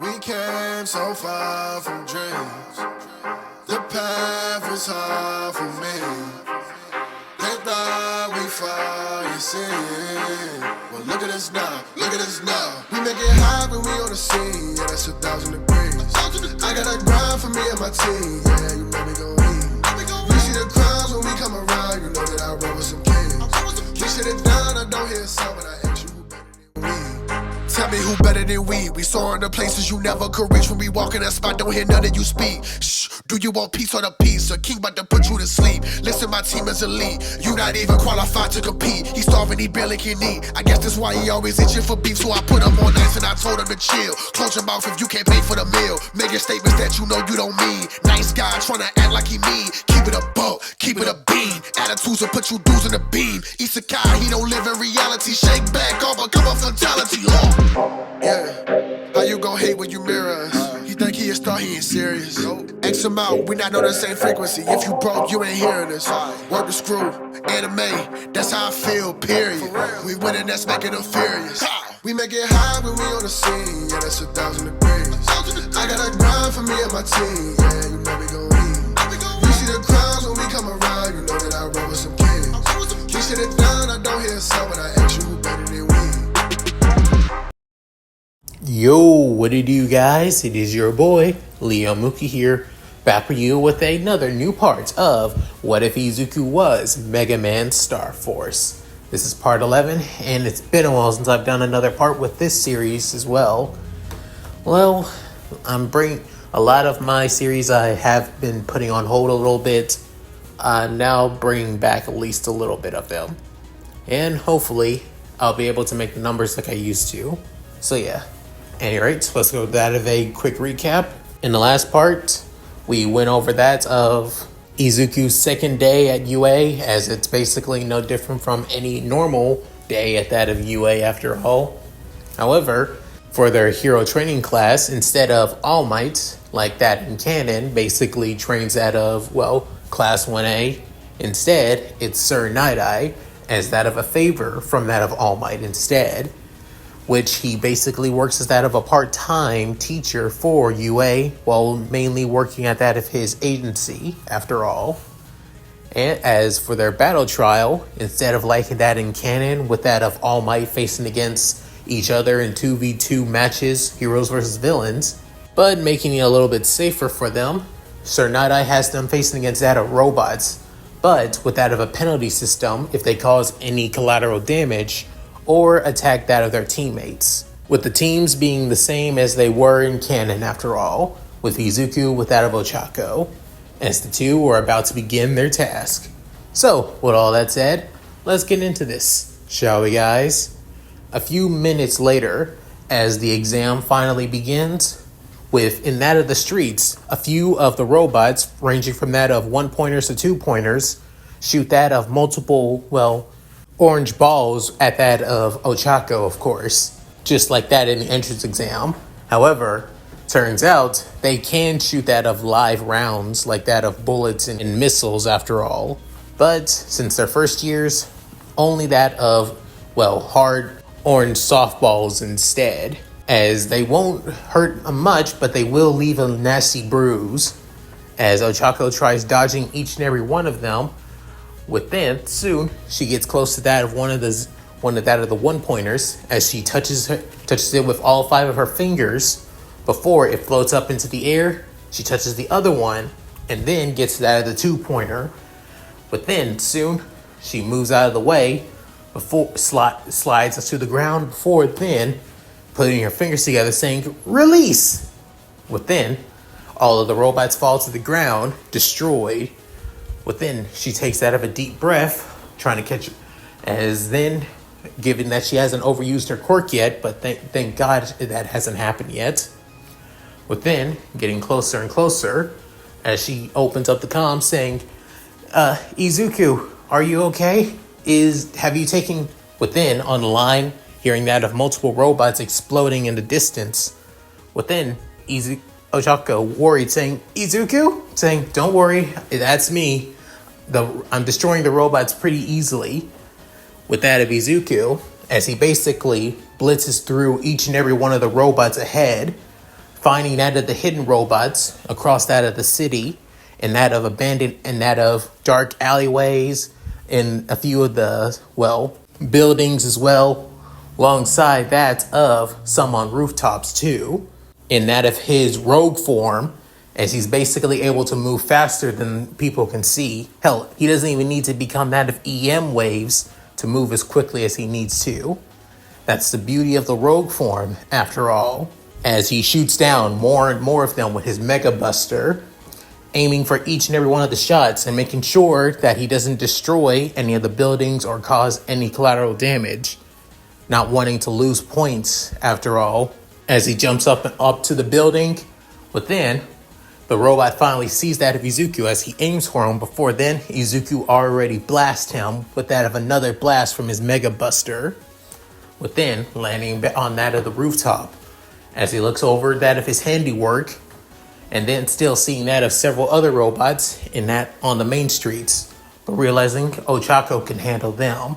We came so far from dreams. The path was hard for me. They thought we fall, you see. Well, look at us now, look at us now. We make it hot when we on the scene. Yeah, that's 1,000 degrees. I got a grind for me and my team. Yeah, you know we gon' eat. You see the crowds when we come around. You know that I roll with some kings. We sit it down, I don't hear a sound, but I ask you who better than we. Tell me who better than we. We soaring to places you never could reach. When we walk in that spot, don't hear none of you speak. Shh, do you want peace or the peace? A king about to put you to sleep. Listen, my team is elite. You not even qualified to compete. He starving, he barely can eat. I guess that's why he always itching for beef. So I put him on ice and I told him to chill. Close your mouth if you can't pay for the meal. Making statements that you know you don't mean. Nice guy trying to act like he mean. Keep it a buck, keep it a bean. Attitudes will put you dudes in the beam. Isekai, he don't live in reality. Shake back, all become a fatality. Yeah, how you gon' hate when you mirror us? He think he a star, he ain't serious. X him out, we not on the same frequency. If you broke, you ain't hearing us. Work the screw, anime, that's how I feel, period. We winning, that's making them furious. We make it high when we on the scene, yeah, that's 1,000 degrees. I got a grind for me and my team, yeah, you know we gon' eat. You see the crowds when we come around, you know that I roll with some kings. We sit it down, I don't hear a sound, but I ask you who better than we. Yo, what do you do, guys? It is your boy, Leo Mookie here, back for you with another new part of What If Izuku Was MegaMan Star Force. This is part 11, and it's been a while since I've done another part with this series as well. Well, I'm bringing a lot of my series I have been putting on hold a little bit. I'm now bringing back at least a little bit of them. And hopefully, I'll be able to make the numbers like I used to. So yeah. Anyway, so let's go with that of a quick recap. In the last part, we went over that of Izuku's second day at UA, as it's basically no different from any normal day at that of UA after all. However, for their hero training class, instead of All Might, like that in canon, basically trains out of, well, Class 1A. Instead, it's Sir Nighteye, as that of a favor from that of All Might instead, which he basically works as that of a part-time teacher for UA, while mainly working at that of his agency, after all. And as for their battle trial, instead of like that in canon, with that of All Might facing against each other in 2v2 matches, heroes versus villains, but making it a little bit safer for them, Sir Nighteye has them facing against that of robots, but with that of a penalty system if they cause any collateral damage, or attack that of their teammates, with the teams being the same as they were in canon after all, with Izuku with that of Ochako, as the two were about to begin their task. So, with all that said, let's get into this, shall we guys? A few minutes later, as the exam finally begins, with, in that of the streets, a few of the robots, ranging from that of 1-pointers to 2-pointers, shoot that of multiple, well, orange balls at that of Ochako, of course, just like that in the entrance exam. However, turns out they can shoot that of live rounds, like that of bullets and missiles after all. But since they're first years, only that of, well, hard orange softballs instead, as they won't hurt much, but they will leave a nasty bruise, as Ochako tries dodging each and every one of them. Within, soon, she gets close to that of one of the 1-pointers, as she touches it with all 5 of her fingers. Before it floats up into the air, she touches the other one, and then gets to that of the 2-pointer. But then, soon, she moves out of the way, before slides us to the ground, before then, putting her fingers together, saying, "Release!" Within, all of the robots fall to the ground, destroyed. Within, she takes that of a deep breath, trying to catch it, as then, given that she hasn't overused her quirk yet, but thank God that hasn't happened yet. Within, getting closer and closer, as she opens up the comm saying, Izuku, are you okay? Have you taken, within, on the line, hearing that of multiple robots exploding in the distance. Within, Ochako worried, saying, "Izuku?" Saying, "Don't worry, that's me. I'm destroying the robots pretty easily." With that of Izuku, as he basically blitzes through each and every one of the robots ahead, finding that of the hidden robots across that of the city, and that of abandoned, and that of dark alleyways, and a few of the, well, buildings as well, alongside that of some on rooftops too, in that of his rogue form, as he's basically able to move faster than people can see. Hell, he doesn't even need to become that of EM waves to move as quickly as he needs to. That's the beauty of the rogue form, after all, as he shoots down more and more of them with his Mega Buster, aiming for each and every one of the shots and making sure that he doesn't destroy any of the buildings or cause any collateral damage, not wanting to lose points, after all. As he jumps up to the building, but then the robot finally sees that of Izuku as he aims for him. Before then, Izuku already blasts him with that of another blast from his Mega Buster, within landing on that of the rooftop. As he looks over that of his handiwork, and then still seeing that of several other robots in that on the main streets, but realizing Ochako can handle them,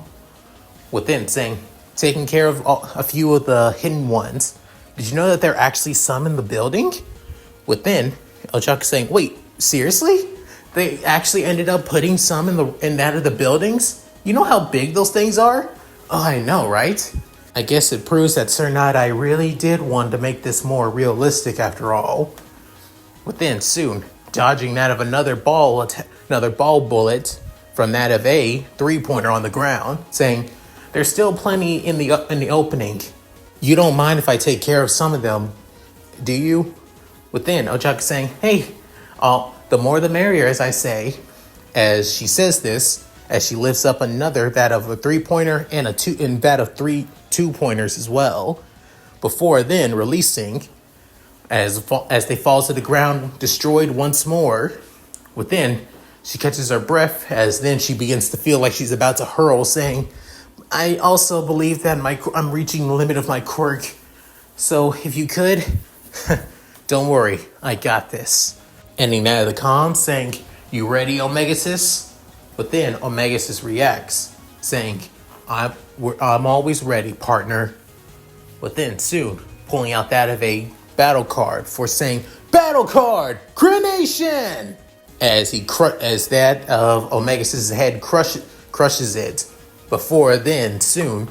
within saying, taking care of a few of the hidden ones. Did you know that there are actually some in the building? Within, Ochako saying, wait, seriously? They actually ended up putting some in that of the buildings? You know how big those things are? Oh, I know, right? I guess it proves that Sir Nighteye really did want to make this more realistic after all. Within, soon, dodging that of another ball bullet from that of a three-pointer on the ground, saying, there's still plenty in the opening. You don't mind if I take care of some of them, do you? Within, Ochako saying, hey, the more the merrier, as I say. As she says this, as she lifts up another, that of a three-pointer and that of three two-pointers as well. Before then, releasing, as they fall to the ground, destroyed once more. Within, she catches her breath, as then she begins to feel like she's about to hurl, saying, I also believe that I'm reaching the limit of my quirk. So if you could, don't worry, I got this. Ending that of the comm, saying, you ready, Omegasis? But then Omegasis reacts, saying, I'm always ready, partner. But then soon, pulling out that of a battle card for saying, battle card, Crenation! As that of Omegasis' head crushes it. Before then, soon,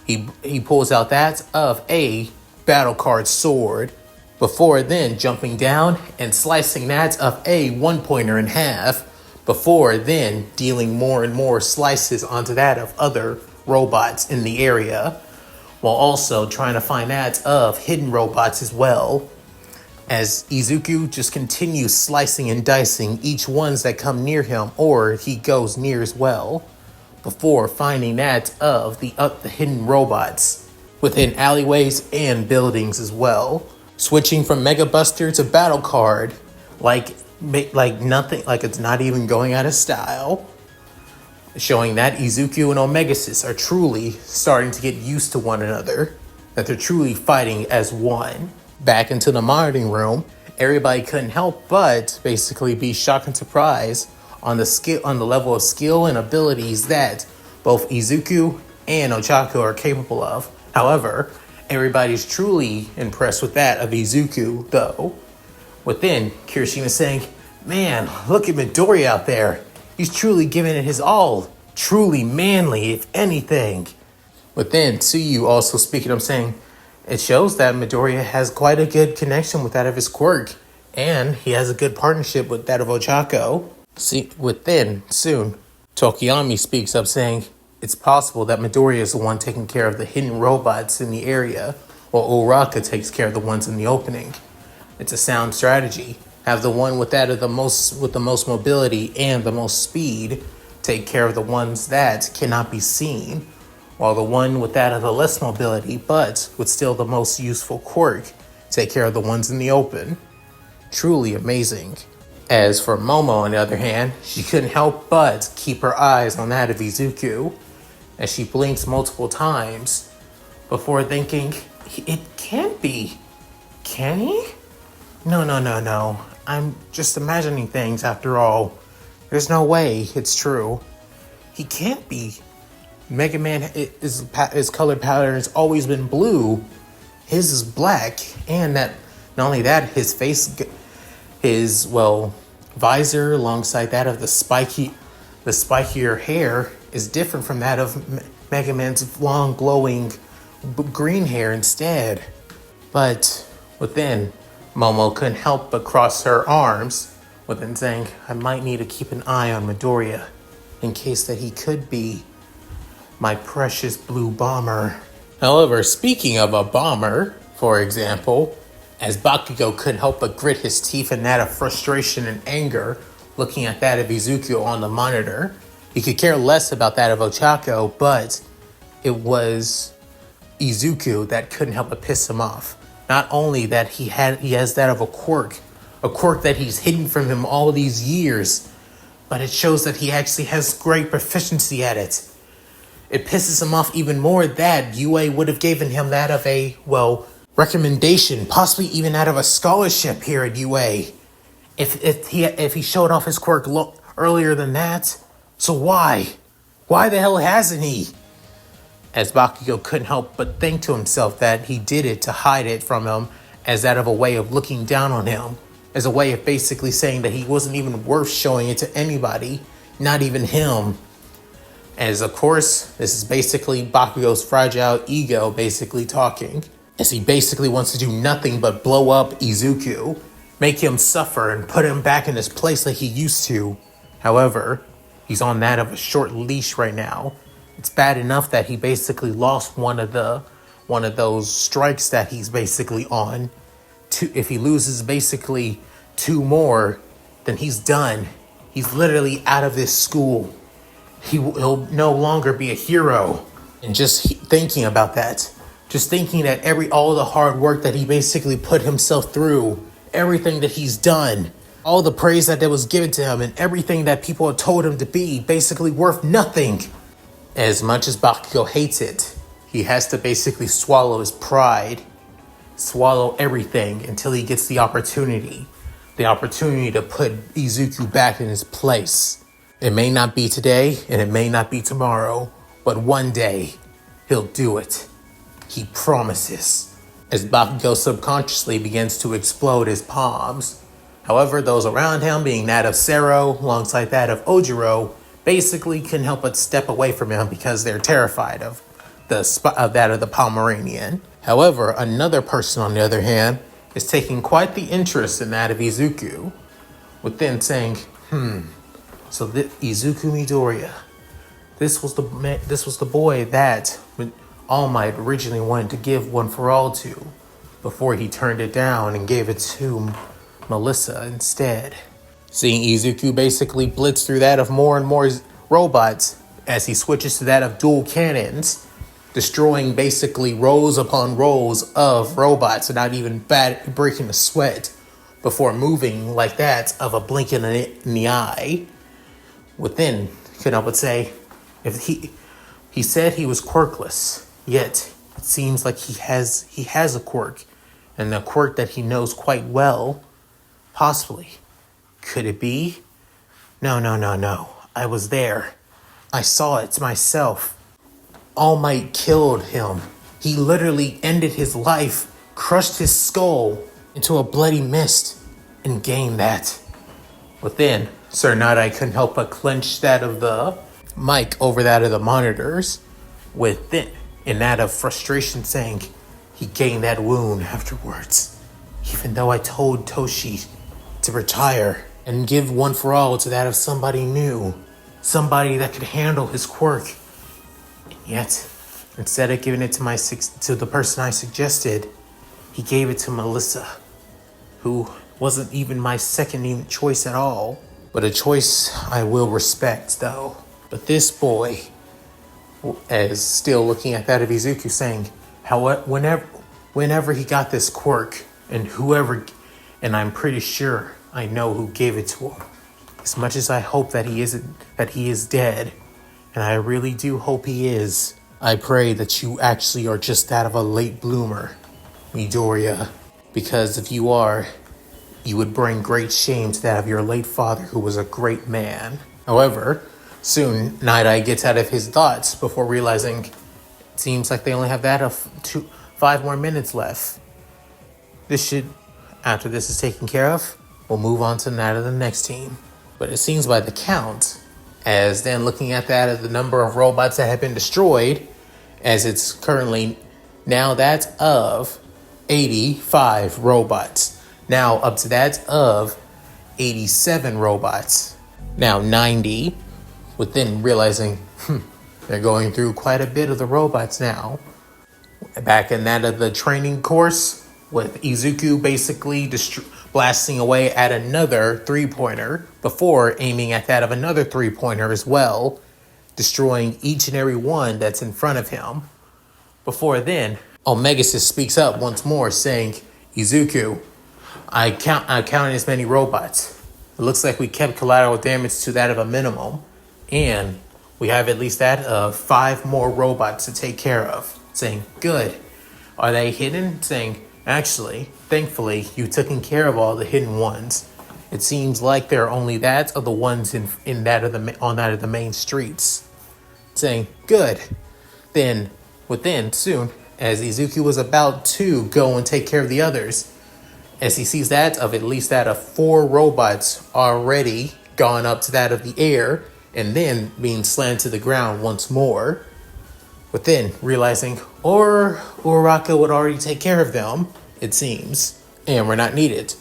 he pulls out that of a battle card sword. Before then, jumping down and slicing that of a one-pointer in half. Before then, dealing more and more slices onto that of other robots in the area, while also trying to find that of hidden robots as well. As Izuku just continues slicing and dicing each ones that come near him or he goes near as well, before finding that of the hidden robots within alleyways and buildings as well. Switching from Mega Buster to Battle Card like nothing, like it's not even going out of style. Showing that Izuku and Omegasis are truly starting to get used to one another, that they're truly fighting as one. Back into the monitoring room, everybody couldn't help but basically be shocked and surprised on the level of skill and abilities that both Izuku and Ochako are capable of. However, everybody's truly impressed with that of Izuku, though. Within, Kirishima saying, man, look at Midori out there. He's truly giving it his all. Truly manly, if anything. Within, Tsuyu also speaking up saying, it shows that Midoriya has quite a good connection with that of his quirk, and he has a good partnership with that of Ochako. See, within, soon, Tokiyami speaks up saying, it's possible that Midoriya is the one taking care of the hidden robots in the area, while Uraraka takes care of the ones in the opening. It's a sound strategy. Have the one with the most mobility and the most speed take care of the ones that cannot be seen, while the one with that of the less mobility but with still the most useful quirk take care of the ones in the open. Truly amazing. As for Momo, on the other hand, she couldn't help but keep her eyes on that of Izuku, as she blinks multiple times before thinking, it can't be. Can he? No. I'm just imagining things after all. There's no way it's true. He can't be. MegaMan, his color pattern has always been blue. His is black, and that Not only that, his face, his, visor alongside that of the spikier hair is different from that of MegaMan's long glowing green hair instead. But within, Momo couldn't help but cross her arms within saying, I might need to keep an eye on Midoriya in case that he could be my precious blue bomber. However, speaking of a bomber, for example, as Bakugo couldn't help but grit his teeth in that of frustration and anger, looking at that of Izuku on the monitor. He could care less about that of Ochako, but it was Izuku that couldn't help but piss him off. Not only that he has that of a quirk that he's hidden from him all these years, but it shows that he actually has great proficiency at it. It pisses him off even more that UA would have given him that of a, recommendation, possibly even out of a scholarship here at UA. If he showed off his quirk earlier than that. So why? Why the hell hasn't he? As Bakugo couldn't help but think to himself that he did it to hide it from him as that of a way of looking down on him. As a way of basically saying that he wasn't even worth showing it to anybody, not even him. As of course, this is basically Bakugo's fragile ego basically talking. As he basically wants to do nothing but blow up Izuku, make him suffer and put him back in his place like he used to. However, he's on that of a short leash right now. It's bad enough that he basically lost one of those strikes that he's basically on. If he loses basically 2 more, then he's done. He's literally out of this school. He'll no longer be a hero. And just thinking about that, just thinking that all the hard work that he basically put himself through, everything that he's done, all the praise that was given to him, and everything that people had told him to be, basically worth nothing. As much as Bakugo hates it, he has to basically swallow his pride, swallow everything until he gets the opportunity to put Izuku back in his place. It may not be today, and it may not be tomorrow, but one day, he'll do it. He promises. As Bakugo subconsciously begins to explode his palms. However, those around him, being that of Sero, alongside that of Ojiro, basically couldn't help but step away from him because they're terrified of that of the Pomeranian. However, another person, on the other hand, is taking quite the interest in that of Izuku, within saying, so Izuku Midoriya, this was the boy that All Might originally wanted to give One for All to, before he turned it down and gave it to Melissa instead. Seeing Izuku basically blitz through that of more and more robots as he switches to that of dual cannons, destroying basically rows upon rows of robots without even breaking a sweat, before moving like that of a blink in the eye. Within, couldn't help but say, if he said he was quirkless, yet it seems like he has a quirk, and a quirk that he knows quite well. Possibly. Could it be? No. I was there. I saw it myself. All Might killed him. He literally ended his life, crushed his skull into a bloody mist, and gained that. Within, Sir Nighteye couldn't help but clench that of the mic over that of the monitors, within, in that of frustration, saying he gained that wound afterwards. Even though I told Toshi to retire and give One for All to that of somebody new, somebody that could handle his quirk. And yet, instead of giving it to the person I suggested, he gave it to Melissa, who wasn't even my second choice at all, but a choice I will respect though. But this boy is still looking at that of Izuku, saying, whenever he got this quirk, and I'm pretty sure I know who gave it to him. As much as I hope that he is dead, and I really do hope he is, I pray that you actually are just that of a late bloomer, Midoriya. Because if you are, you would bring great shame to that of your late father, who was a great man. However, soon Nighteye gets out of his thoughts before realizing it seems like they only have that of 5 more minutes left. after this is taken care of, we'll move on to that of the next team. But it seems by the count, as then looking at that of the number of robots that have been destroyed, as it's currently now that's of 85 robots. Now up to that of 87 robots. Now 90, within realizing they're going through quite a bit of the robots now. Back in that of the training course, with Izuku basically blasting away at another three-pointer before aiming at that of another three-pointer as well, destroying each and every one that's in front of him. Before then, Omegasis speaks up once more, saying, Izuku, I counted as many robots. It looks like we kept collateral damage to that of a minimum, and we have at least that of 5 more robots to take care of. Saying, good. Are they hidden? Saying, actually, thankfully, you've taken care of all the hidden ones. It seems like there are only that of the ones on that of the main streets. Saying, good. Then, within soon, as Izuku was about to go and take care of the others, as he sees that of at least that of 4 robots already gone up to that of the air, and then being slammed to the ground once more. But then, realizing, Uraraka would already take care of them, it seems, and we're not needed.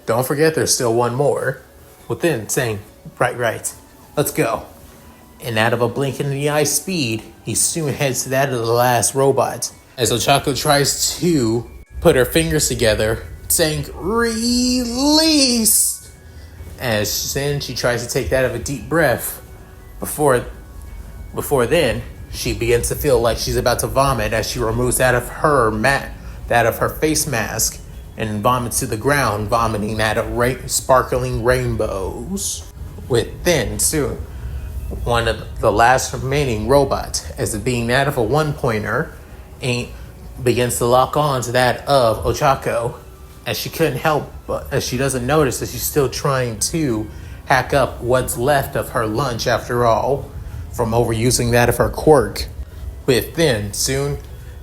Don't forget there's still one more. But then, saying, right, let's go. And out of a blink in the eye speed, he soon heads to that of the last robot. As Ochako tries to put her fingers together, saying, release! As then she tries to take that of a deep breath. Before then, she begins to feel like she's about to vomit as she removes that of her face mask and vomits to the ground, vomiting that of sparkling rainbows. Within soon, one of the last remaining robots, as it being that of a one-pointer, begins to lock on to that of Ochako, as she couldn't help, but as she doesn't notice that she's still trying to hack up what's left of her lunch after all, from overusing that of her quirk. Within soon,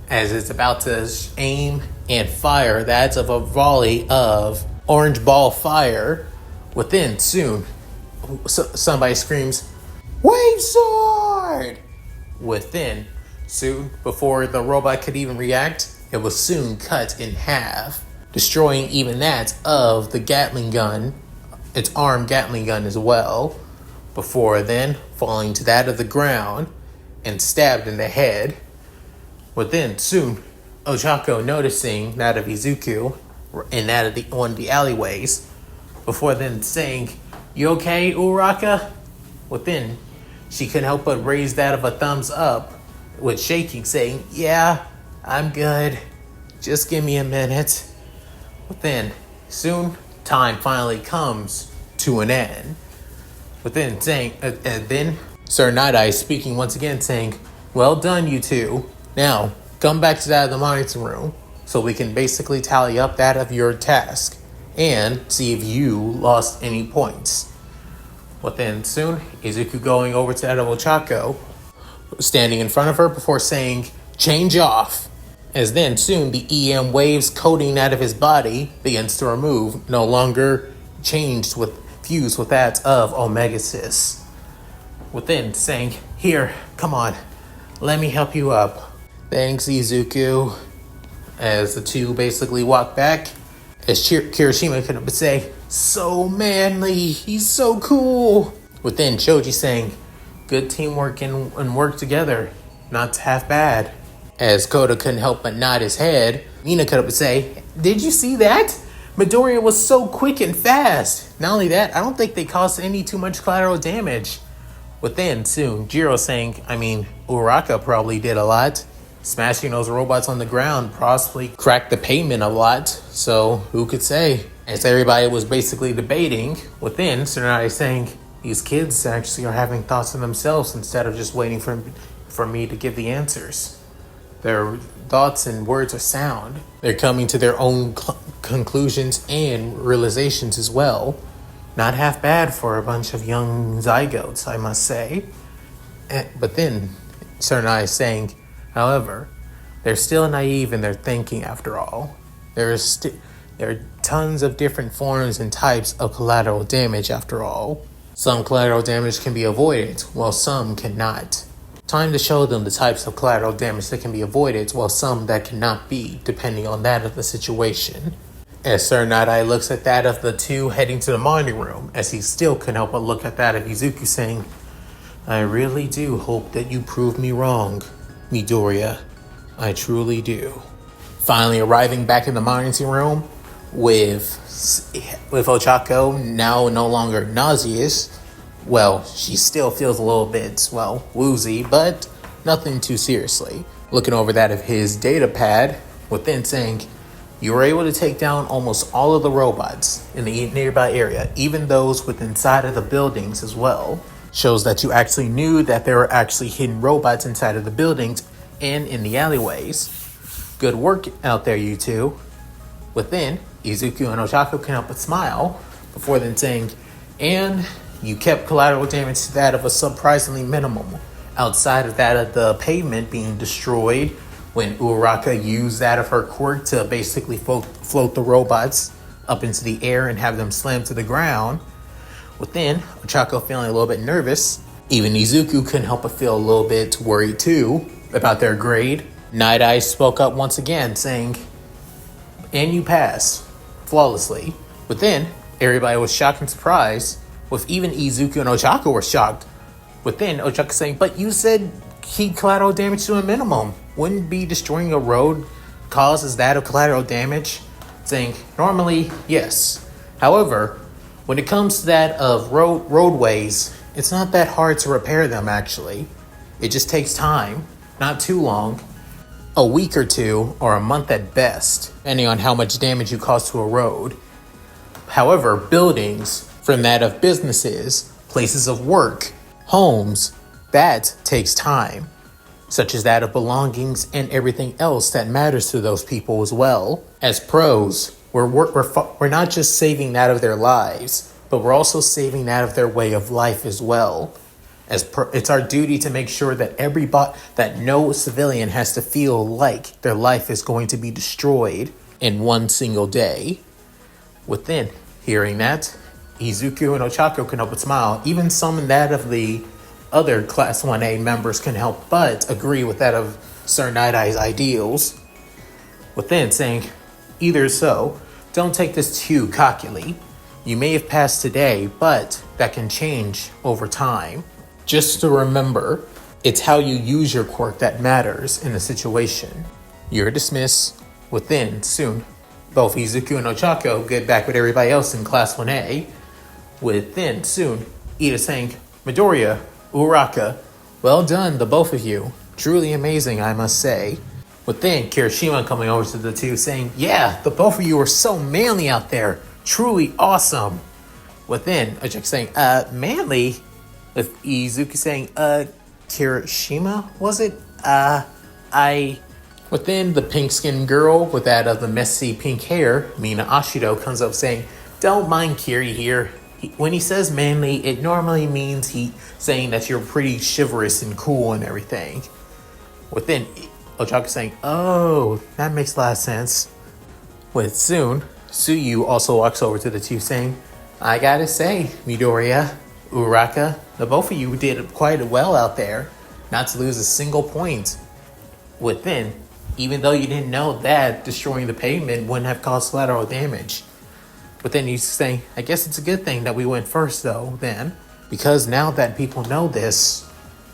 as it's about to aim and fire that of a volley of orange ball fire, within soon, somebody screams, Wave Sword! Within soon, before the robot could even react, it was soon cut in half, destroying even that of the Gatling gun, its armed Gatling gun as well, before then falling to that of the ground and stabbed in the head. Within soon, Ochako noticing that of Izuku and that of one of the alleyways, before then saying, You okay, Uraraka? Within, she couldn't help but raise that of a thumbs up with shaking, saying, Yeah, I'm good. Just give me a minute. Within, soon, time finally comes to an end. Within saying, and then Sir Nighteye speaking once again, saying, Well done, you two. Now, come back to that of the monitoring room so we can basically tally up that of your task and see if you lost any points. Within soon, Izuku going over to that of Ochako, standing in front of her before saying, Change off. As then soon the EM waves coating out of his body begins to remove, no longer fused with that of Omegasis. Within saying, Here, come on, let me help you up. Thanks, Izuku. As the two basically walk back, as Kirishima could say, So manly, he's so cool. Within Choji saying, Good teamwork and work together, not half bad. As Kota couldn't help but nod his head, Mina could say, Did you see that? Midoriya was so quick and fast. Not only that, I don't think they caused too much collateral damage. Within soon, Jiro saying, Uraraka probably did a lot. Smashing those robots on the ground possibly cracked the pavement a lot. So who could say? As everybody was basically debating, within, Tsunade saying, These kids actually are having thoughts of themselves instead of just waiting for me to give the answers. Their thoughts and words are sound. They're coming to their own conclusions and realizations as well. Not half bad for a bunch of young zygotes, I must say. But then, Tsunade saying, however, they're still naive in their thinking after all. They're tons of different forms and types of collateral damage after all. Some collateral damage can be avoided, while some cannot. Time to show them the types of collateral damage that can be avoided, while some that cannot be, depending on that of the situation. As Sir Nighteye looks at that of the two heading to the monitoring room, as he still couldn't help but look at that of Izuku saying, I really do hope that you prove me wrong, Midoriya. I truly do. Finally arriving back in the monitoring room with Ochako now no longer nauseous. Well, she still feels a little bit, woozy, but nothing too seriously. Looking over that of his data pad, within saying, you were able to take down almost all of the robots in the nearby area, even those within inside of the buildings as well. Shows that you actually knew that there were actually hidden robots inside of the buildings and in the alleyways. Good work out there, you two. Within, Izuku and Ochako can help but smile before then saying, and you kept collateral damage to that of a surprisingly minimum, outside of that of the pavement being destroyed when Uraraka used that of her quirk to basically float the robots up into the air and have them slam to the ground. Within, Ochako feeling a little bit nervous. Even Izuku couldn't help but feel a little bit worried too about their grade. Nighteye spoke up once again saying, and you passed flawlessly. Within, everybody was shocked and surprised, with even Izuku and Ochako were shocked. Within, Ochako saying, but you said keep collateral damage to a minimum. Wouldn't be destroying a road causes that of collateral damage? Saying, normally, yes. However, when it comes to that of roadways, it's not that hard to repair them actually. It just takes time, not too long. A week or two, or a month at best, depending on how much damage you cause to a road. However, buildings, from that of businesses, places of work, homes, that takes time, such as that of belongings and everything else that matters to those people as well. As pros, we're not just saving that of their lives, but we're also saving that of their way of life as well. It's our duty to make sure that that no civilian has to feel like their life is going to be destroyed in one single day. Within hearing that, Izuku and Ochako can help but smile. Even some in that of the other Class 1A members can help but agree with that of Sir Nightaye's ideals. Within saying, either so, don't take this too cockily. You may have passed today, but that can change over time. Just to remember, it's how you use your quirk that matters in the situation. You're dismissed. Within, soon, both Izuku and Ochako get back with everybody else in Class 1A. Within, soon, Ida saying, Midoriya, Uraraka, well done, the both of you. Truly amazing, I must say. Within, Kirishima coming over to the two saying, yeah, the both of you are so manly out there. Truly awesome. Within, Ochako saying, manly? With Izuku saying, Kirishima, was it? Within, the pink-skinned girl with that of the messy pink hair, Mina Ashido, comes up saying, don't mind Kiri here. When he says manly, it normally means he saying that you're pretty chivalrous and cool and everything. Within, Ochako saying, oh, that makes a lot of sense. With soon, Tsuyu also walks over to the two saying, I gotta say, Midoriya, Uraraka, the both of you did quite well out there, not to lose a single point. Within, even though you didn't know that destroying the pavement wouldn't have caused collateral damage. But then you say, I guess it's a good thing that we went first though, then. Because now that people know this,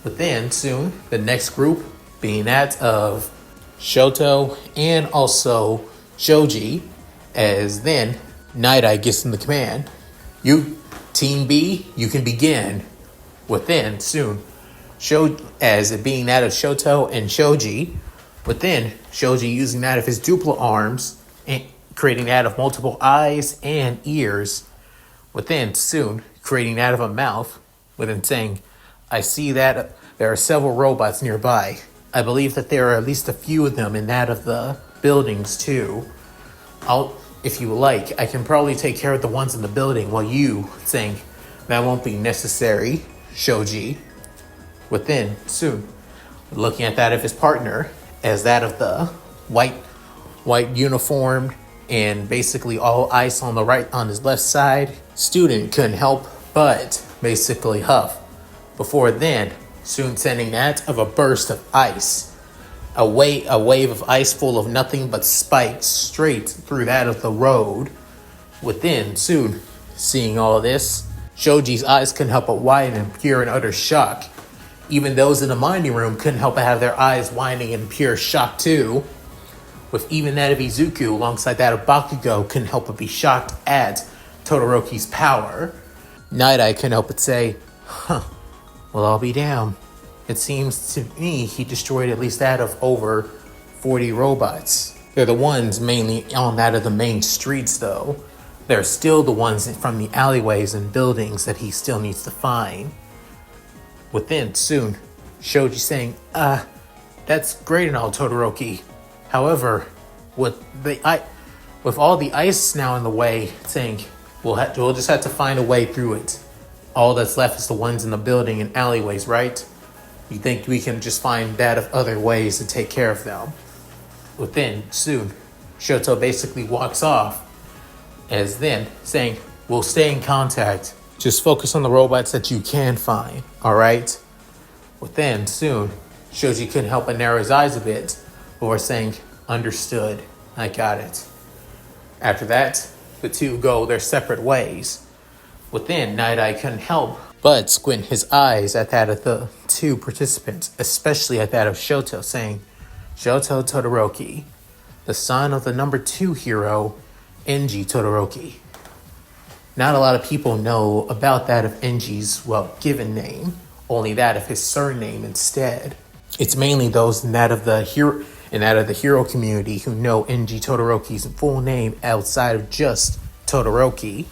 within soon, the next group being that of Shoto and also Shoji, as then Nighteye gets in the command. You, Team B, you can begin. Within soon, as it being that of Shoto and Shoji, within Shoji using that of his duplo arms and creating that of multiple eyes and ears. Within soon, creating that of a mouth. Within saying, I see that there are several robots nearby. I believe that there are at least a few of them in that of the buildings too. If you like, I can probably take care of the ones in the building while you saying that won't be necessary, Shoji. Within soon, looking at that of his partner as that of the white uniformed and basically all ice on the right on his left side. Student couldn't help but basically huff. Before then, soon sending that of a burst of ice. A wave of ice full of nothing but spikes straight through that of the road. Within, soon, seeing all this, Shoji's eyes couldn't help but widen in pure and utter shock. Even those in the mining room couldn't help but have their eyes widening in pure shock too. With even that of Izuku alongside that of Bakugo couldn't help but be shocked at Todoroki's power. Nighteye couldn't help but say, well, I'll be damned. It seems to me he destroyed at least that of over 40 robots. They're the ones mainly on that of the main streets though. They're still the ones from the alleyways and buildings that he still needs to find. Within, soon, Shoji saying, that's great and all, Todoroki. However, with all the ice now in the way, saying, we'll just have to find a way through it. All that's left is the ones in the building and alleyways, right? You think we can just find that of other ways to take care of them? Within, soon, Shoto basically walks off, as then saying, we'll stay in contact. Just focus on the robots that you can find, alright? Within, soon, Shoji couldn't help but narrow his eyes a bit before saying, understood, I got it. After that, the two go their separate ways. Within, Nighteye couldn't help but squint his eyes at that of the two participants, especially at that of Shoto, saying, Shoto Todoroki, the son of the number 2 hero, Enji Todoroki. Not a lot of people know about that of Enji's, given name, only that of his surname instead. It's mainly those in that of the hero community who know Enji Todoroki's full name outside of just Todoroki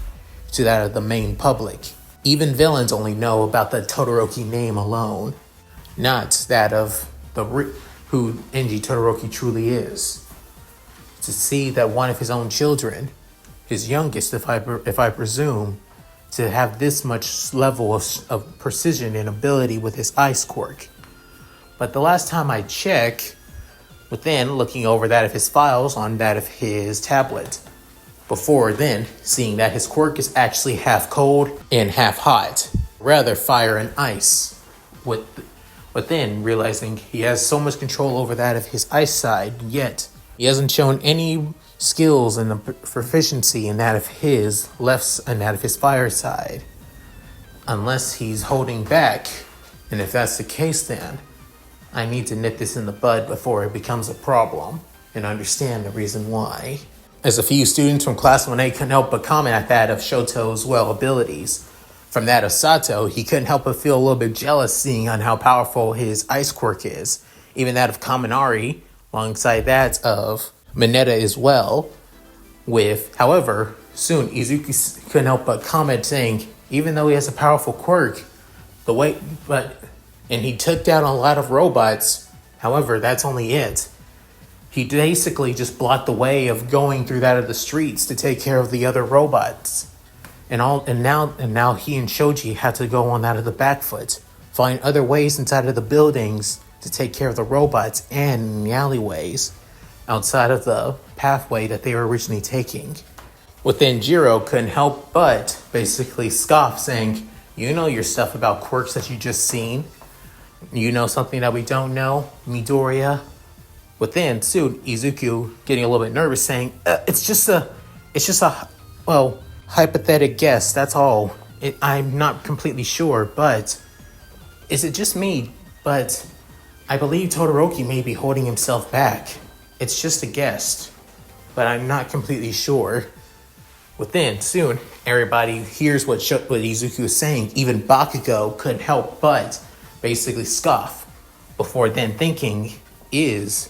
to that of the main public. Even villains only know about the Todoroki name alone, not that of who Enji Todoroki truly is. To see that one of his own children, his youngest if I presume, to have this much level of precision and ability with his ice quirk. But the last time I checked, within looking over that of his files on that of his tablet, before then seeing that his quirk is actually half cold and half hot, rather fire and ice. But then realizing he has so much control over that of his ice side, yet he hasn't shown any skills and the proficiency in that of his left and that of his fire side. Unless he's holding back, and if that's the case then, I need to nip this in the bud before it becomes a problem and understand the reason why. As a few students from Class 1A couldn't help but comment at that of Shoto's abilities. From that of Sato, he couldn't help but feel a little bit jealous seeing on how powerful his ice quirk is. Even that of Kaminari, alongside that of Mineta as well. However, soon Izuku couldn't help but comment saying, even though he has a powerful quirk, and he took down a lot of robots, however, that's only it. He basically just blocked the way of going through that of the streets to take care of the other robots. And now he and Shoji had to go on that of the back foot, find other ways inside of the buildings to take care of the robots and the alleyways outside of the pathway that they were originally taking. Within, Jiro couldn't help but basically scoff, saying, you know your stuff about quirks that you just seen? You know something that we don't know, Midoriya? Within, soon Izuku getting a little bit nervous, saying, it's just a hypothetical guess, that's all. I'm not completely sure, but is it just me? But I believe Todoroki may be holding himself back. It's just a guess, but I'm not completely sure. Within, soon, everybody hears what Izuku is saying. Even Bakugo couldn't help but basically scoff. Before then thinking, is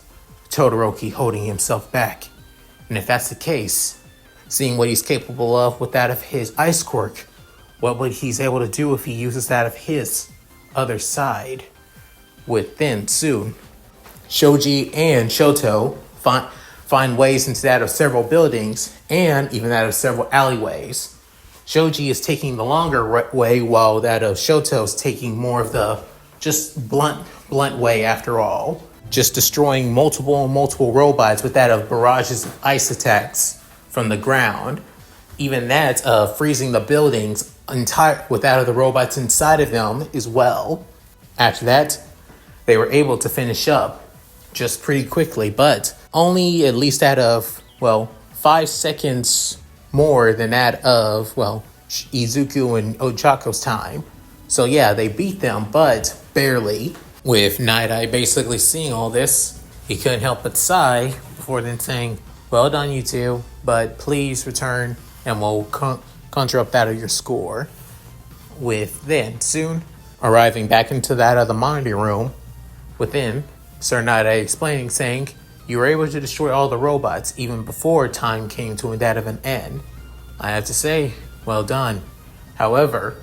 Todoroki holding himself back? And if that's the case, seeing what he's capable of with that of his ice quirk, what would he's able to do if he uses that of his other side? Within, soon, Shoji and Shoto find ways into that of several buildings and even that of several alleyways. Shoji is taking the longer way while that of Shoto is taking more of the just blunt way after all. Just destroying multiple robots with that of barrages of ice attacks from the ground. Even that, freezing the buildings entire without the robots inside of them as well. After that, they were able to finish up just pretty quickly, but only at least out of, 5 seconds more than that of, Izuku and Ochako's time. So yeah, they beat them, but barely. With Nighteye basically seeing all this, he couldn't help but sigh before then saying, "Well done, you two, but please return and we'll conjure up that of your score." With then soon arriving back into that other monitoring room, within Sir Nighteye explaining, saying, "You were able to destroy all the robots even before time came to that of an end. I have to say, well done. However,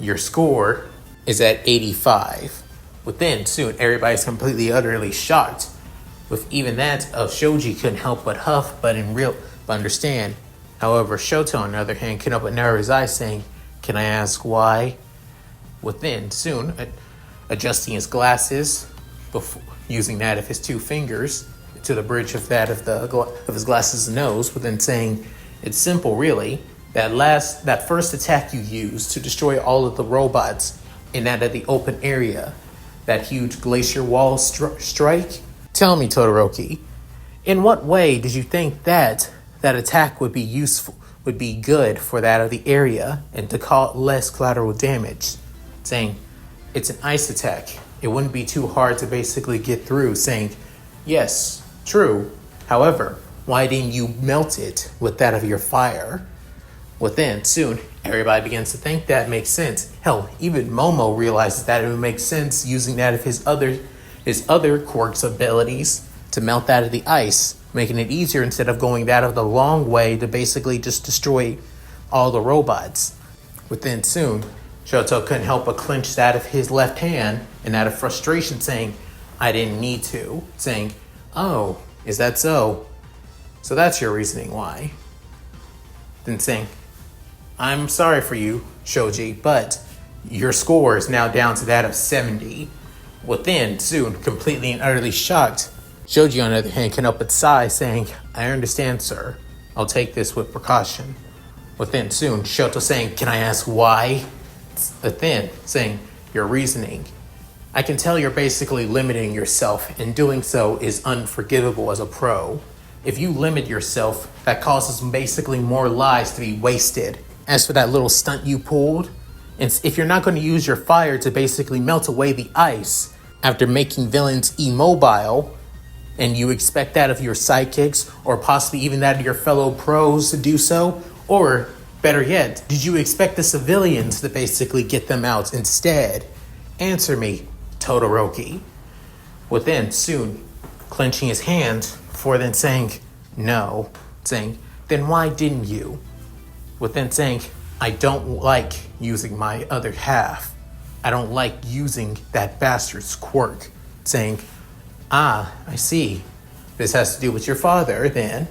your score is at 85. Within soon, everybody's completely utterly shocked. With even that of Shoji couldn't help but huff, but understand. However, Shoto on the other hand couldn't help but narrow his eyes, saying, "Can I ask why?" Within soon, adjusting his glasses, before using that of his 2 fingers to the bridge of that of his glasses nose, within saying, "It's simple, really. That first attack you used to destroy all of the robots in that of the open area, that huge glacier wall strike. Tell me, Todoroki, in what way did you think that attack would be good for that of the area and to cause less collateral damage?" Saying, "It's an ice attack. It wouldn't be too hard to basically get through." Saying, "Yes, true. However, why didn't you melt it with that of your fire?" Within soon, everybody begins to think that makes sense. Hell, even Momo realizes that it would make sense using that of his other quirks abilities to melt that of the ice, making it easier instead of going that of the long way to basically just destroy all the robots. Within soon, Shoto couldn't help but clench that of his left hand and out of frustration saying, "I didn't need to." Saying, "Oh, is that so? So that's your reasoning why." Then saying, "I'm sorry for you, Shoji, but your score is now down to that of 70. Within soon, completely and utterly shocked, Shoji on the other hand can help but sigh, saying, "I understand, sir. I'll take this with precaution." Within soon, Shoto saying, "Can I ask why?" Within saying, "Your reasoning. I can tell you're basically limiting yourself, and doing so is unforgivable as a pro. If you limit yourself, that causes basically more lives to be wasted. As for that little stunt you pulled, if you're not going to use your fire to basically melt away the ice after making villains immobile, and you expect that of your sidekicks or possibly even that of your fellow pros to do so, or better yet, did you expect the civilians to basically get them out instead? Answer me, Todoroki." Within soon, clenching his hand before then saying, "No." Saying, "Then why didn't you?" Within saying, "I don't like using my other half. I don't like using that bastard's quirk." Saying, "Ah, I see. This has to do with your father, then."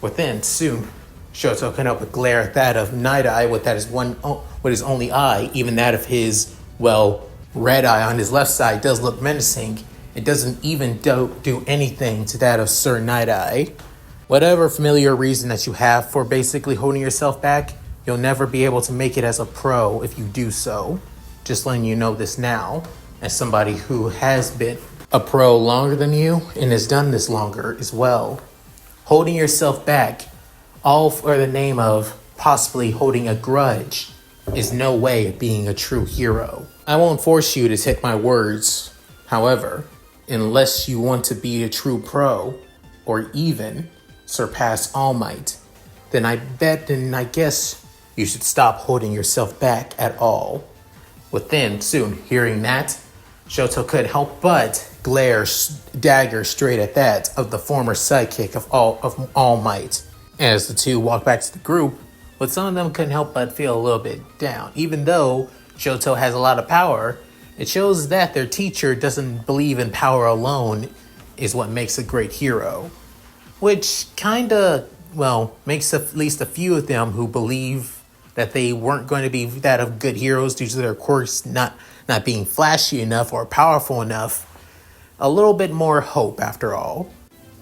Within soon, Shoto can help but glare at that of Nighteye with his only eye, even that of his, red eye on his left side does look menacing. It doesn't even do anything to that of Sir Nighteye. Whatever familiar reason that you have for basically holding yourself back, you'll never be able to make it as a pro if you do so. Just letting you know this now, as somebody who has been a pro longer than you and has done this longer as well. Holding yourself back, all for the name of possibly holding a grudge, is no way of being a true hero. I won't force you to take my words. However, unless you want to be a true pro, or even surpass All Might, then I guess you should stop holding yourself back at all." Within soon hearing that, Shoto couldn't help but glare dagger straight at that of the former sidekick of All Might. As the two walked back to the group, but some of them couldn't help but feel a little bit down. Even though Shoto has a lot of power, it shows that their teacher doesn't believe in power alone is what makes a great hero. Which kinda, makes at least a few of them who believe that they weren't going to be that of good heroes due to their quirks not being flashy enough or powerful enough, a little bit more hope after all.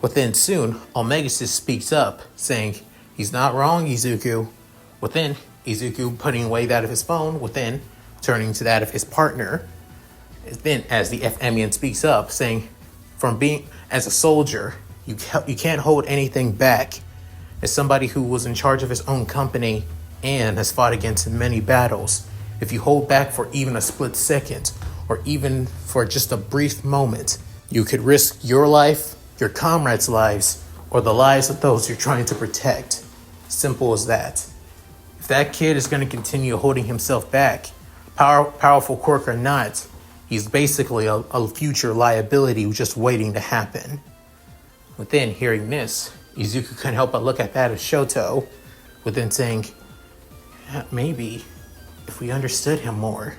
Within soon, Omegasis speaks up, saying, He's not wrong, Izuku. Within, Izuku putting away that of his phone, within, turning to that of his partner. Then, as the Emian speaks up, saying, from being, as a soldier, you can't hold anything back. As somebody who was in charge of his own company and has fought against many battles, if you hold back for even a split second, or even for just a brief moment, you could risk your life, your comrades' lives, or the lives of those you're trying to protect. Simple as that. If that kid is going to continue holding himself back, powerful quirk or not, he's basically a future liability just waiting to happen. Within hearing this, Izuku couldn't help but look at that of Shoto, within saying, maybe if we understood him more,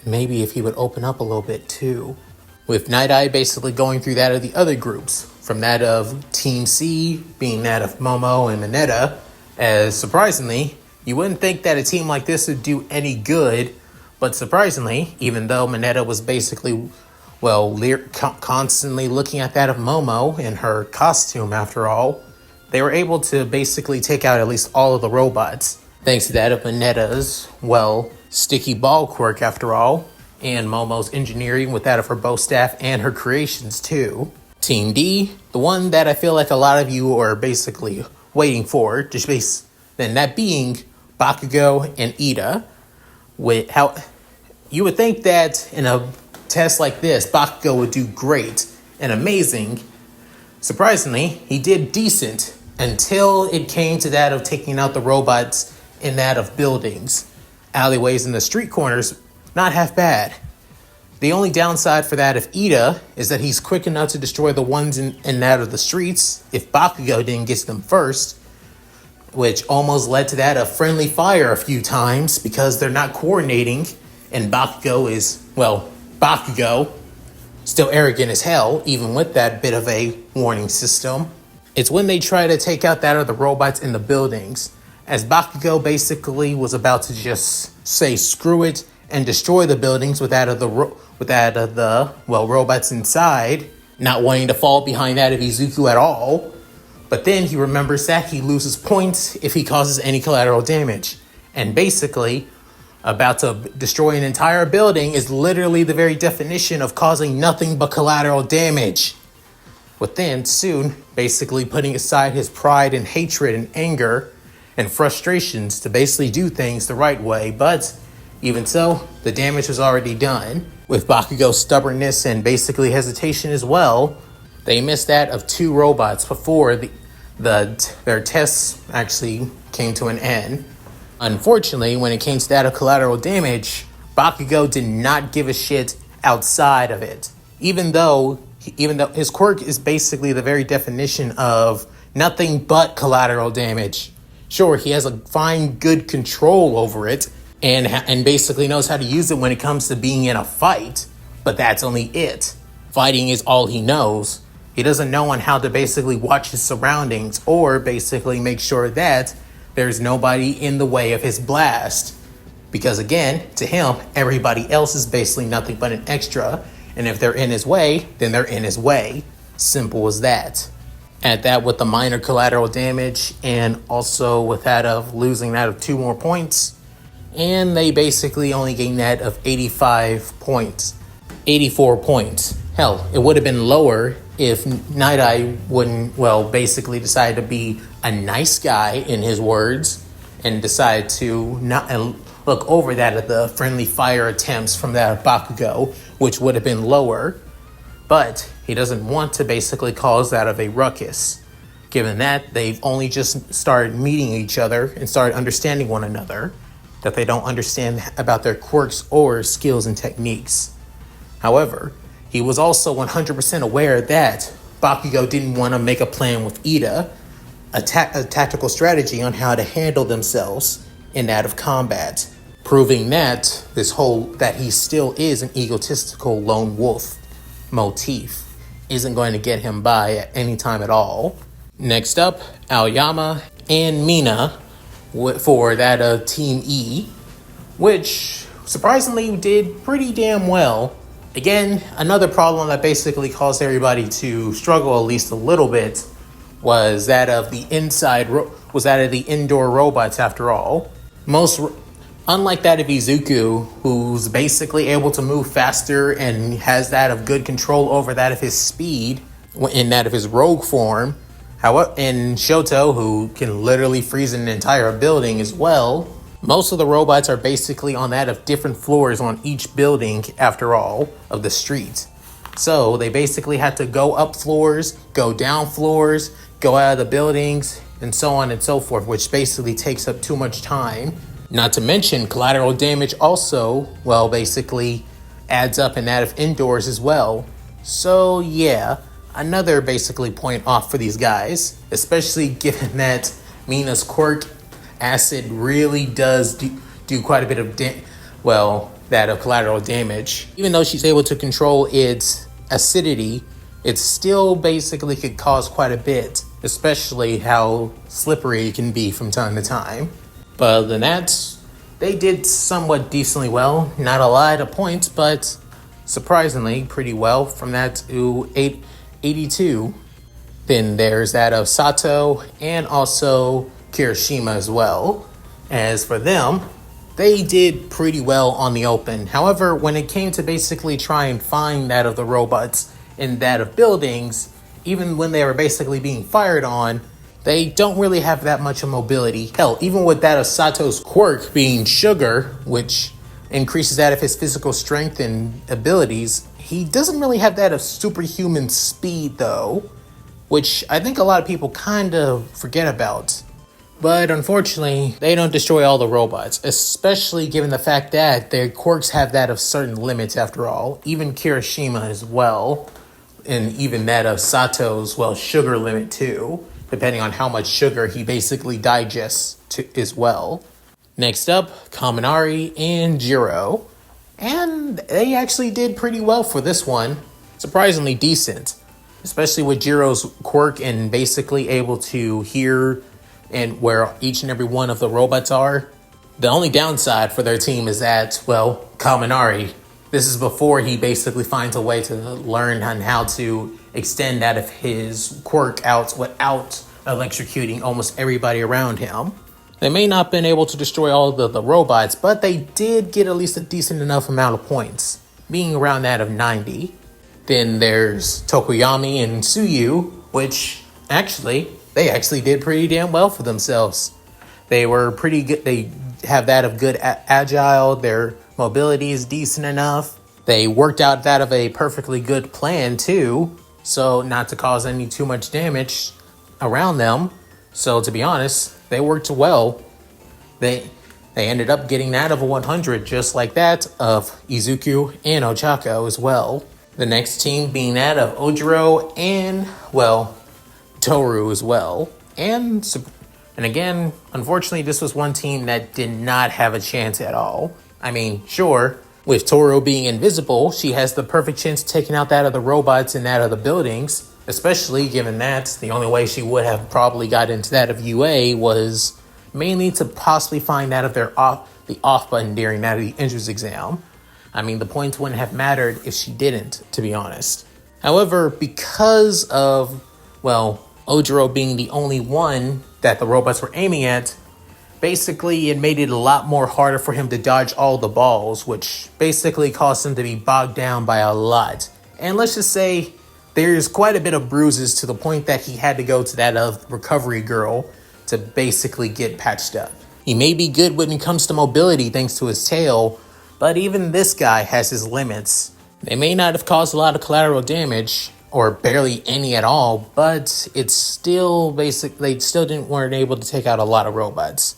maybe if he would open up a little bit too. With Nighteye basically going through that of the other groups, from that of Team C being that of Momo and Mineta, as surprisingly, you wouldn't think that a team like this would do any good, but surprisingly, even though Mineta was basically, constantly looking at that of Momo in her costume after all, they were able to basically take out at least all of the robots, thanks to that of Mineta's, sticky ball quirk after all, and Momo's engineering with that of her bow staff and her creations too. Team D, the one that I feel like a lot of you are basically waiting for, then that being Bakugo and Ida. With how you would think that in a test like this, Bakugo would do great and amazing. Surprisingly, he did decent until it came to that of taking out the robots in that of buildings. Alleyways and the street corners, not half bad. The only downside for that of Ida is that he's quick enough to destroy the ones in that of the streets if Bakugo didn't get to them first, which almost led to that of friendly fire a few times because they're not coordinating, and Bakugo, still arrogant as hell, even with that bit of a warning system. It's when they try to take out that of the robots in the buildings, as Bakugo basically was about to just say screw it and destroy the buildings with that of the robots inside, not wanting to fall behind that of Izuku at all. But then he remembers that he loses points if he causes any collateral damage. And basically, about to destroy an entire building is literally the very definition of causing nothing but collateral damage. Within, soon, basically putting aside his pride and hatred and anger and frustrations to basically do things the right way, but even so, the damage was already done. With Bakugo's stubbornness and basically hesitation as well, they missed that of 2 robots before their tests actually came to an end. Unfortunately, when it came to that of collateral damage, Bakugo did not give a shit outside of it. Even though his quirk is basically the very definition of nothing but collateral damage. Sure, he has a fine, good control over it, and basically knows how to use it when it comes to being in a fight, but that's only it. Fighting is all he knows. He doesn't know on how to basically watch his surroundings or basically make sure that there's nobody in the way of his blast. Because again, to him, everybody else is basically nothing but an extra, and if they're in his way, then they're in his way. Simple as that. At that with the minor collateral damage, and also with that of losing that of 2 more points, and they basically only gained that of 84 points. Hell, it would have been lower if Nighteye wouldn't, basically decide to be a nice guy in his words and decide to not look over that of the friendly fire attempts from that of Bakugo, which would have been lower. But he doesn't want to basically cause that of a ruckus, given that they've only just started meeting each other and started understanding one another, that they don't understand about their quirks or skills and techniques. However, he was also 100% aware that Bakugo didn't want to make a plan with Ida, a tactical strategy on how to handle themselves in that of combat, proving that that he still is an egotistical lone wolf motif isn't going to get him by at any time at all. Next up, Aoyama and Mina for that Team E, which surprisingly did pretty damn well. Again, another problem that basically caused everybody to struggle at least a little bit was that of the indoor robots after all. Unlike that of Izuku, who's basically able to move faster and has that of good control over that of his speed in that of his rogue form. However, in Shoto, who can literally freeze an entire building as well, most of the robots are basically on that of different floors on each building after all of the street. So they basically had to go up floors, go down floors, go out of the buildings, and so on and so forth, which basically takes up too much time. Not to mention collateral damage also, well, basically adds up in that of indoors as well. So yeah, another basically point off for these guys, especially given that Mina's quirk acid really does do quite a bit of that of collateral damage. Even though she's able to control its acidity, it still basically could cause quite a bit, especially how slippery it can be from time to time. But other than that, they did somewhat decently well. Not a lot of points, but surprisingly pretty well from that to 82. Then there's that of Sato and also Kirishima as well. As for them, they did pretty well on the open. However, when it came to basically try and find that of the robots in that of buildings, even when they were basically being fired on, they don't really have that much of mobility. Hell, even with that of Sato's quirk being sugar, which increases that of his physical strength and abilities, he doesn't really have that of superhuman speed though, which I think a lot of people kind of forget about. But unfortunately, they don't destroy all the robots, especially given the fact that their quirks have that of certain limits after all, even Kirishima as well, and even that of Sato's, sugar limit too, depending on how much sugar he basically digests as well. Next up, Kaminari and Jiro. And they actually did pretty well for this one. Surprisingly decent. Especially with Jiro's quirk and basically able to hear and where each and every one of the robots are. The only downside for their team is that, Kaminari, this is before he basically finds a way to learn on how to extend out of his quirk out without electrocuting almost everybody around him. They may not have been able to destroy all of the robots, but they did get at least a decent enough amount of points, being around that of 90. Then there's Tokoyami and Tsuyu, which they actually did pretty damn well for themselves. They were pretty good. They have that of good agile. Their mobility is decent enough. They worked out that of a perfectly good plan too, so not to cause any too much damage around them. So to be honest, they worked well. They ended up getting that of a 100, just like that of Izuku and Ochako as well. The next team being that of Ojiro and, Toru as well. And again, unfortunately, this was one team that did not have a chance at all. I mean, sure, with Toru being invisible, she has the perfect chance of taking out that of the robots and that of the buildings, especially given that the only way she would have probably got into that of UA was mainly to possibly find out if they're the off button during that of the entrance exam. I mean, the points wouldn't have mattered if she didn't, to be honest. However, because of, Ojiro being the only one that the robots were aiming at, basically it made it a lot more harder for him to dodge all the balls, which basically caused him to be bogged down by a lot. And let's just say there's quite a bit of bruises to the point that he had to go to that of recovery girl to basically get patched up. He may be good when it comes to mobility thanks to his tail, but even this guy has his limits. They may not have caused a lot of collateral damage, or barely any at all, but it's still they still weren't able to take out a lot of robots.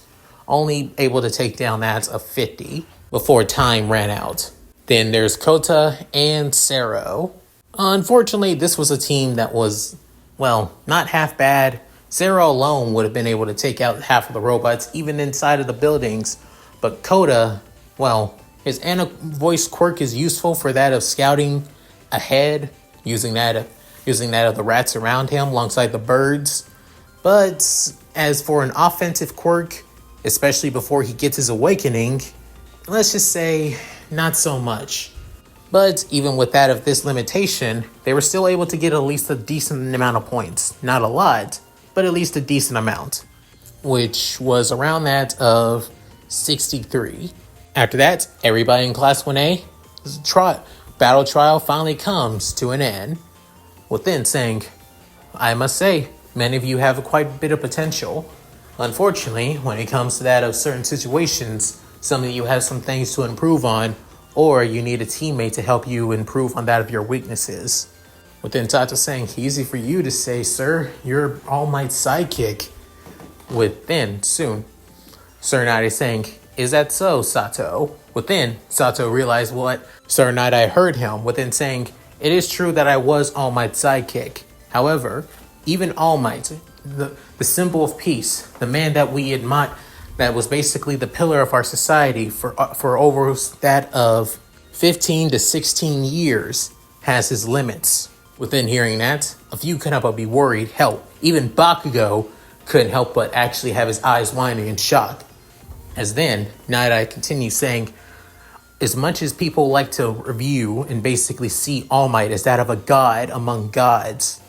Only able to take down that of 50 before time ran out. Then there's Kota and Sero. Unfortunately, this was a team that was, not half bad. Sero alone would have been able to take out half of the robots, even inside of the buildings. But Kota, his voice quirk is useful for that of scouting ahead, using that of the rats around him alongside the birds. But as for an offensive quirk, especially before he gets his awakening, let's just say not so much. But even with that of this limitation, they were still able to get at least a decent amount of points. Not a lot, but at least a decent amount, which was around that of 63. After that, everybody in Class 1A, battle trial finally comes to an end, with then saying, I must say, many of you have quite a bit of potential. Unfortunately, when it comes to that of certain situations, some of you have some things to improve on, or you need a teammate to help you improve on that of your weaknesses. With then Tata saying, easy for you to say, sir, you're All Might's sidekick. With then, soon, Sir Nighteye saying, is that so, Sato? Within, Sato realized what Sir Nighteye heard him, within saying, it is true that I was All Might's sidekick. However, even All Might, the symbol of peace, the man that we admire, that was basically the pillar of our society for over that of 15 to 16 years, has his limits. Within hearing that, a few couldn't help but be worried. Hell, even Bakugo couldn't help but actually have his eyes widening in shock. As then, Nighteye continues saying, as much as people like to review and basically see All Might as that of a god among gods,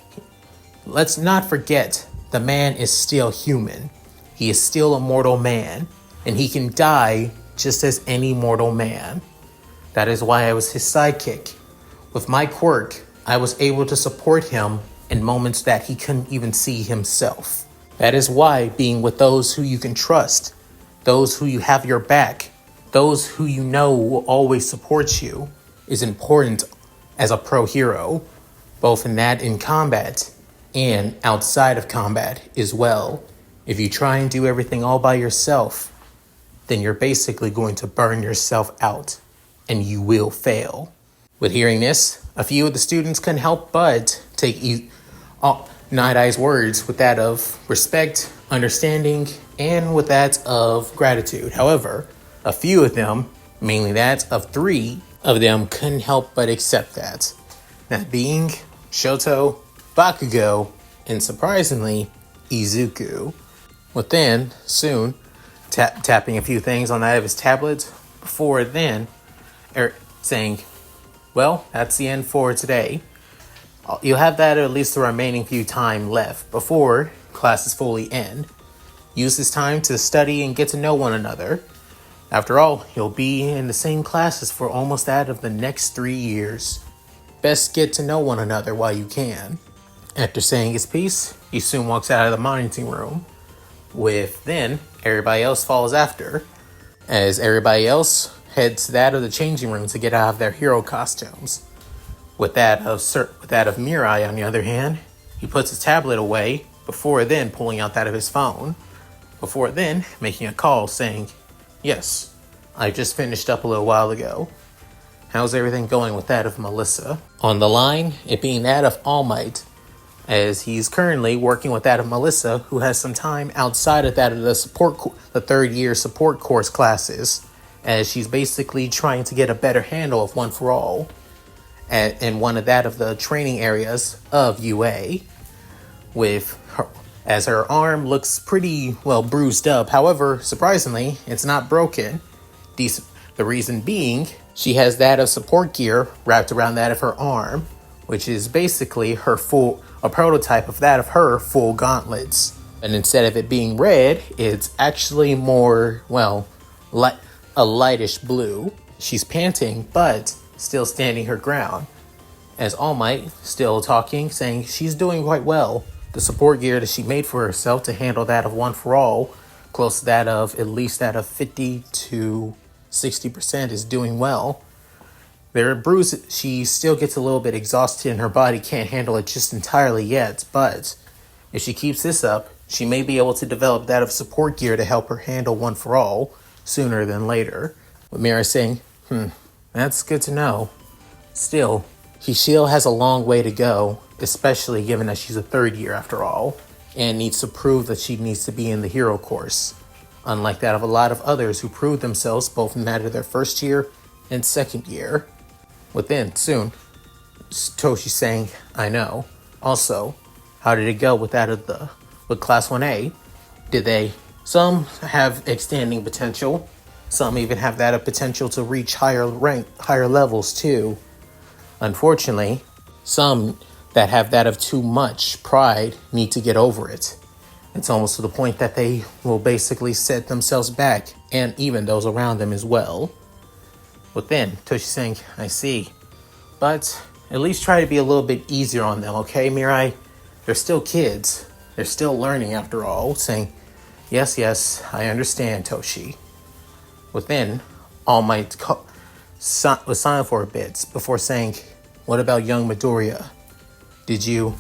let's not forget the man is still human. He is still a mortal man, and he can die just as any mortal man. That is why I was his sidekick. With my quirk, I was able to support him in moments that he couldn't even see himself. That is why being with those who you can trust, those who you have your back, those who you know will always support you, is important as a pro hero, both in combat and outside of combat as well. If you try and do everything all by yourself, then you're basically going to burn yourself out, and you will fail. With hearing this, a few of the students couldn't help but take Night-Eye's words with that of respect, understanding, and with that of gratitude. However, a few of them, mainly that of 3 of them, couldn't help but accept that. That being Shoto, Bakugo, and surprisingly, Izuku. Within, soon, tapping a few things on that of his tablet, before then, saying, well, that's the end for today. You'll have that at least the remaining few time left before classes fully end. Use this time to study and get to know one another. After all, you'll be in the same classes for almost that of the next 3 years. Best get to know one another while you can. After saying his piece, he soon walks out of the monitoring room. With then, everybody else follows after, as everybody else heads to that of the changing room to get out of their hero costumes. With that of Mirai, on the other hand, he puts his tablet away before then pulling out that of his phone. Before then, making a call saying, yes, I just finished up a little while ago. How's everything going with that of Melissa? On the line, it being that of All Might, as he's currently working with that of Melissa, who has some time outside of that of the third year support course classes, as she's basically trying to get a better handle of One for All, in one of that of the training areas of UA, with her, as her arm looks pretty well bruised up. However, surprisingly, it's not broken. The reason being, she has that of support gear wrapped around that of her arm, which is basically a prototype of that of her full gauntlets. And instead of it being red, it's actually more, a lightish blue. She's panting, but still standing her ground. As All Might, still talking, saying she's doing quite well. The support gear that she made for herself to handle that of One for All, close to that of at least that of 50 to 60% is doing well. There are bruises. She still gets a little bit exhausted and her body can't handle it just entirely yet, but if she keeps this up, she may be able to develop that of support gear to help her handle One for All sooner than later. With Mira saying, that's good to know. Still, she still has a long way to go, especially given that she's a third year after all, and needs to prove that she needs to be in the hero course, unlike that of a lot of others who proved themselves both in that of their first year and second year. Within, soon, Toshi saying, I know. Also, how did it go with that of with Class 1A? Some have extending potential. Some even have that of potential to reach higher levels too. Unfortunately, some that have that of too much pride need to get over it. It's almost to the point that they will basically set themselves back, and even those around them as well. But then, Toshi saying, I see. But at least try to be a little bit easier on them, okay, Mirai? They're still kids. They're still learning after all. Saying, yes, I understand, Toshi. But then, All Might was silent for a bit before saying, what about young Midoriya? Did you...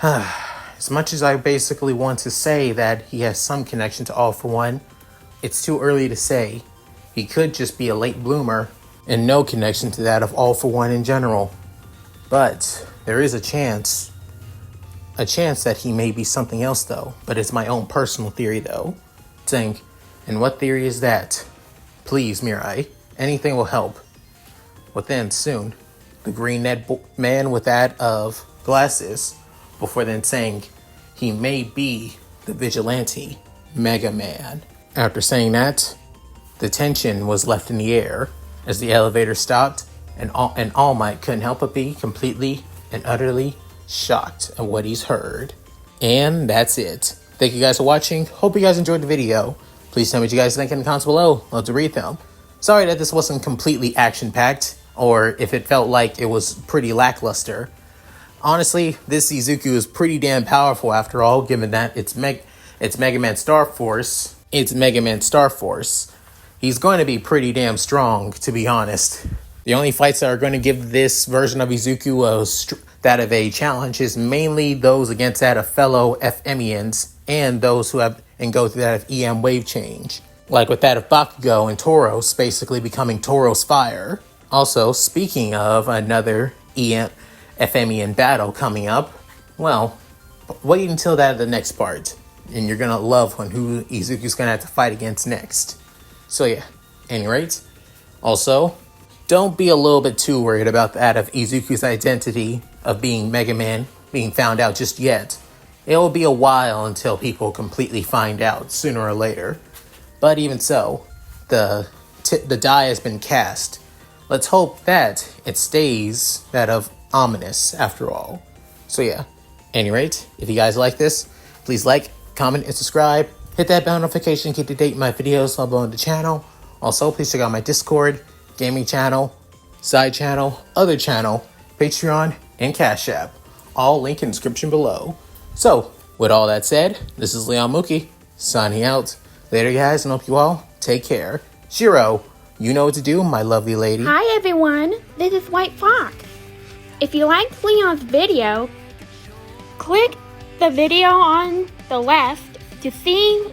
As much as I basically want to say that he has some connection to All For One, it's too early to say. He could just be a late bloomer and no connection to that of All For One in general. But there is a chance that he may be something else though. But it's my own personal theory though. Saying, and what theory is that? Please, Mirai, anything will help. But then soon, the green man with that of glasses, before then saying he may be the vigilante MegaMan. After saying that, the tension was left in the air as the elevator stopped, and All Might couldn't help but be completely and utterly shocked at what he's heard. And that's it. Thank you guys for watching. Hope you guys enjoyed the video. Please tell me what you guys think in the comments below. Love to read them. Sorry that this wasn't completely action-packed, or if it felt like it was pretty lackluster. Honestly, this Izuku is pretty damn powerful after all, given that it's MegaMan Star Force. It's MegaMan Star Force. He's going to be pretty damn strong, to be honest. The only fights that are going to give this version of Izuku that of a challenge is mainly those against that of fellow FMians and those who have and go through that of EM wave change. Like with that of Bakugo and Tauros basically becoming Tauros Fire. Also, speaking of another FMian battle coming up, well, wait until that the next part, and you're gonna love who Izuku's gonna have to fight against next. So yeah, any rate, also, don't be a little bit too worried about that of Izuku's identity of being MegaMan being found out just yet. It will be a while until people completely find out, sooner or later. But even so, the die has been cast. Let's hope that it stays that of ominous after all. So yeah, any rate, if you guys like this, please like, comment, and subscribe. Hit that bell notification, keep to date with my videos uploaded on the channel. Also, please check out my Discord, gaming channel, side channel, other channel, Patreon, and Cash App. All linked in the description below. So, with all that said, this is Leon Mookie, signing out. Later guys, and hope you all take care. Shiro, you know what to do, my lovely lady. Hi everyone, this is White Fox. If you liked Leon's video, click the video on the left to see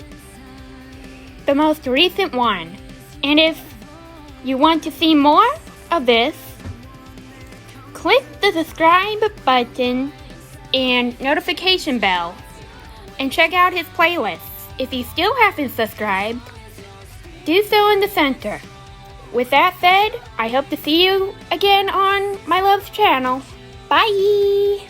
the most recent one. And if you want to see more of this, click the subscribe button and notification bell and check out his playlists. If you still haven't subscribed, do so in the center. With that said, I hope to see you again on my love's channel. Bye!